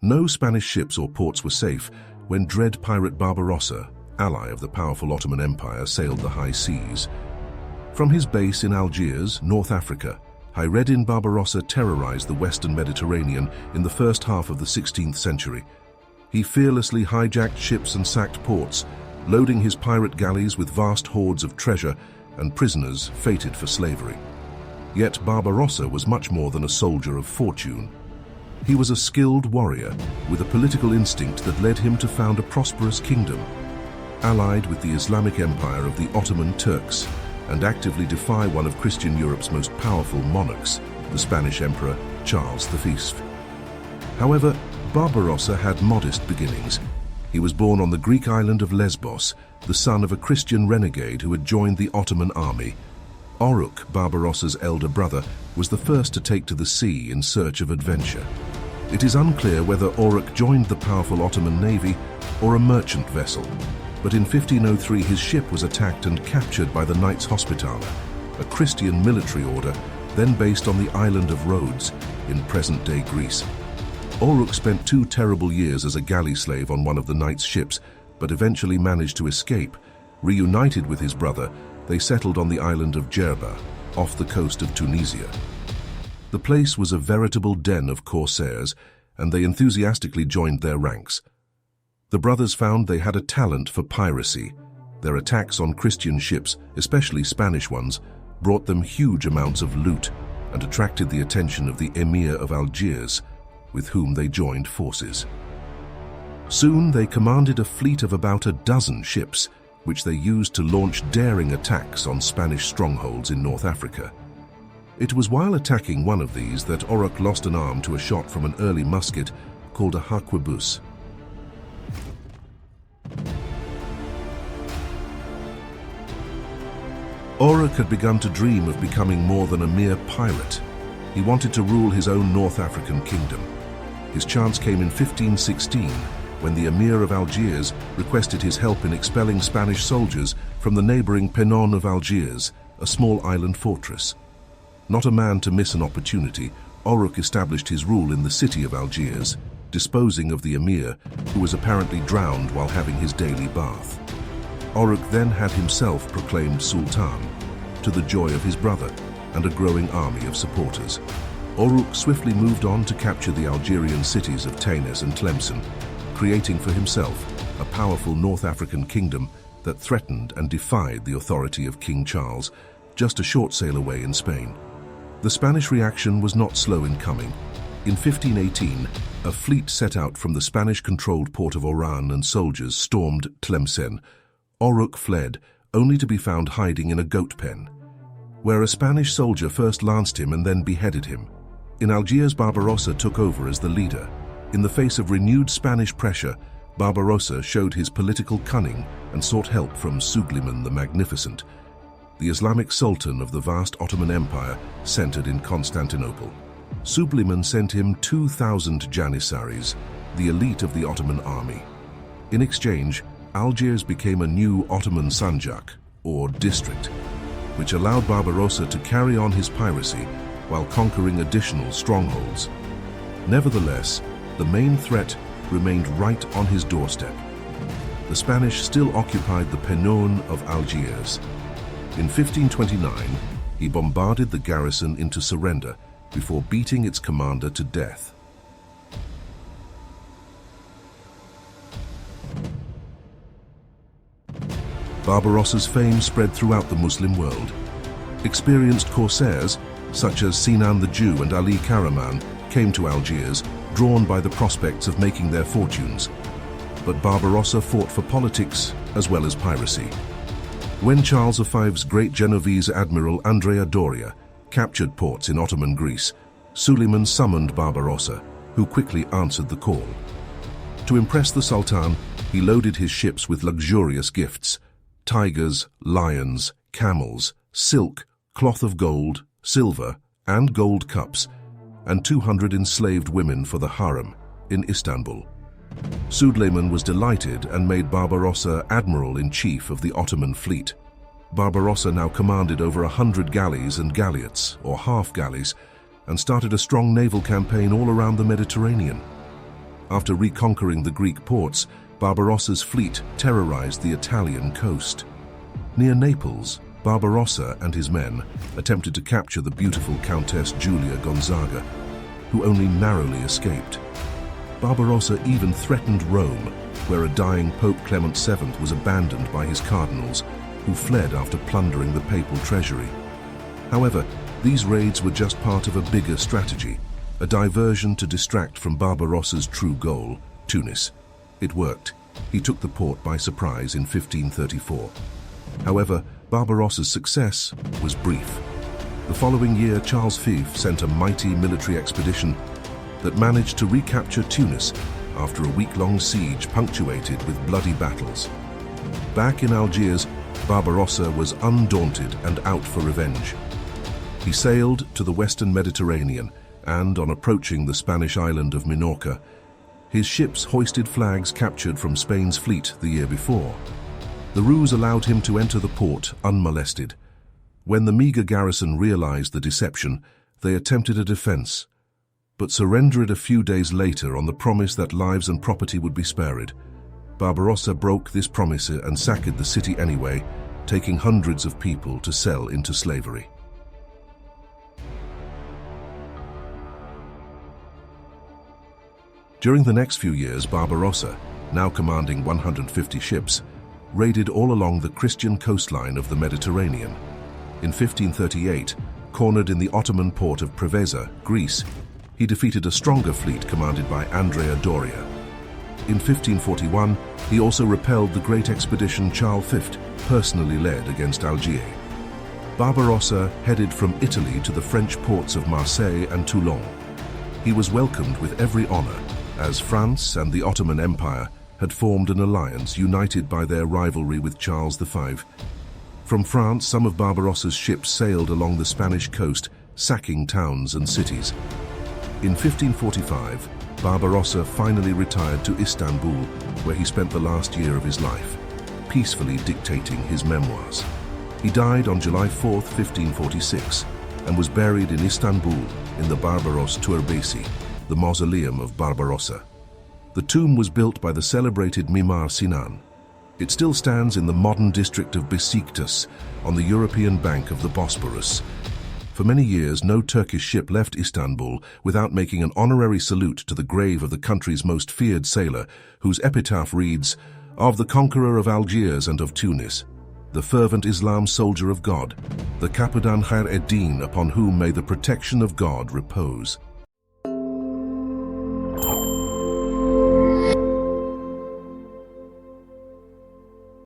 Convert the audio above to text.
No Spanish ships or ports were safe when dread pirate Barbarossa, ally of the powerful Ottoman Empire, sailed the high seas. From his base in Algiers, North Africa, Hayreddin Barbarossa terrorized the western Mediterranean in the first half of the 16th century. He fearlessly hijacked ships and sacked ports, loading his pirate galleys with vast hoards of treasure and prisoners fated for slavery. Yet Barbarossa was much more than a soldier of fortune. He was a skilled warrior with a political instinct that led him to found a prosperous kingdom, allied with the Islamic Empire of the Ottoman Turks, and actively defy one of Christian Europe's most powerful monarchs, the Spanish Emperor Charles V. However, Barbarossa had modest beginnings. He was born on the Greek island of Lesbos, the son of a Christian renegade who had joined the Ottoman army. Oruk, Barbarossa's elder brother, was the first to take to the sea in search of adventure. It is unclear whether Oruk joined the powerful Ottoman navy or a merchant vessel, but in 1503 his ship was attacked and captured by the Knights Hospitaller, a Christian military order then based on the island of Rhodes in present-day Greece. Oruk spent 2 terrible years as a galley slave on one of the Knights' ships, but eventually managed to escape. Reunited with his brother, they settled on the island of Jerba, off the coast of Tunisia. The place was a veritable den of corsairs, and they enthusiastically joined their ranks. The brothers found they had a talent for piracy. Their attacks on Christian ships, especially Spanish ones, brought them huge amounts of loot and attracted the attention of the Emir of Algiers, with whom they joined forces. Soon they commanded a fleet of about a dozen ships, which they used to launch daring attacks on Spanish strongholds in North Africa. It was while attacking one of these that Oruk lost an arm to a shot from an early musket called a harquebus. Oruk had begun to dream of becoming more than a mere pirate. He wanted to rule his own North African kingdom. His chance came in 1516, when the Emir of Algiers requested his help in expelling Spanish soldiers from the neighboring Penon of Algiers, a small island fortress. Not a man to miss an opportunity, Oruk established his rule in the city of Algiers, disposing of the Emir, who was apparently drowned while having his daily bath. Oruk then had himself proclaimed Sultan, to the joy of his brother and a growing army of supporters. Oruk swiftly moved on to capture the Algerian cities of Tanis and Tlemcen, creating for himself a powerful North African kingdom that threatened and defied the authority of King Charles, just a short sail away in Spain. The Spanish reaction was not slow in coming. In 1518, a fleet set out from the Spanish-controlled port of Oran and soldiers stormed Tlemcen. Oruk fled, only to be found hiding in a goat pen, where a Spanish soldier first lanced him and then beheaded him. In Algiers, Barbarossa took over as the leader. In the face of renewed Spanish pressure, Barbarossa showed his political cunning and sought help from Suleiman the Magnificent, the Islamic Sultan of the vast Ottoman Empire centered in Constantinople. Suleiman sent him 2,000 Janissaries, the elite of the Ottoman army. In exchange, Algiers became a new Ottoman Sanjak, or district, which allowed Barbarossa to carry on his piracy while conquering additional strongholds. Nevertheless, the main threat remained right on his doorstep. The Spanish still occupied the Penon of Algiers. In 1529, he bombarded the garrison into surrender before beating its commander to death. Barbarossa's fame spread throughout the Muslim world. Experienced corsairs, such as Sinan the Jew and Ali Karaman, came to Algiers, drawn by the prospects of making their fortunes. But Barbarossa fought for politics as well as piracy. When Charles V's great Genovese admiral Andrea Doria captured ports in Ottoman Greece, Suleiman summoned Barbarossa, who quickly answered the call. To impress the Sultan, he loaded his ships with luxurious gifts: tigers, lions, camels, silk, cloth of gold, silver, and gold cups, and 200 enslaved women for the harem in Istanbul. Suleiman was delighted and made Barbarossa admiral-in-chief of the Ottoman fleet. Barbarossa now commanded over 100 galleys and galleots, or half-galleys, and started a strong naval campaign all around the Mediterranean. After reconquering the Greek ports, Barbarossa's fleet terrorized the Italian coast. Near Naples, Barbarossa and his men attempted to capture the beautiful Countess Giulia Gonzaga, who only narrowly escaped. Barbarossa even threatened Rome, where a dying Pope Clement VII was abandoned by his cardinals, who fled after plundering the papal treasury. However, these raids were just part of a bigger strategy, a diversion to distract from Barbarossa's true goal, Tunis. It worked. He took the port by surprise in 1534. However, Barbarossa's success was brief. The following year, Charles V sent a mighty military expedition that managed to recapture Tunis after a week-long siege punctuated with bloody battles. Back in Algiers, Barbarossa was undaunted and out for revenge. He sailed to the western Mediterranean and, on approaching the Spanish island of Minorca, his ships hoisted flags captured from Spain's fleet the year before. The ruse allowed him to enter the port unmolested. When the meager garrison realized the deception, they attempted a defense, but surrendered a few days later on the promise that lives and property would be spared. Barbarossa broke this promise and sacked the city anyway, taking hundreds of people to sell into slavery. During the next few years, Barbarossa, now commanding 150 ships, raided all along the Christian coastline of the Mediterranean. In 1538, cornered in the Ottoman port of Preveza, Greece, he defeated a stronger fleet commanded by Andrea Doria. In 1541, he also repelled the great expedition Charles V personally led against Algiers. Barbarossa headed from Italy to the French ports of Marseille and Toulon. He was welcomed with every honor, as France and the Ottoman Empire had formed an alliance united by their rivalry with Charles V. From France, some of Barbarossa's ships sailed along the Spanish coast, sacking towns and cities. In 1545, Barbarossa finally retired to Istanbul, where he spent the last year of his life, peacefully dictating his memoirs. He died on July 4, 1546, and was buried in Istanbul in the Barbaros Türbesi, the mausoleum of Barbarossa. The tomb was built by the celebrated Mimar Sinan. It still stands in the modern district of Besiktas, on the European bank of the Bosporus. For many years, no Turkish ship left Istanbul without making an honorary salute to the grave of the country's most feared sailor, whose epitaph reads, "Of the conqueror of Algiers and of Tunis, the fervent Islam soldier of God, the Capitan Khair-ed-Deen, upon whom may the protection of God repose."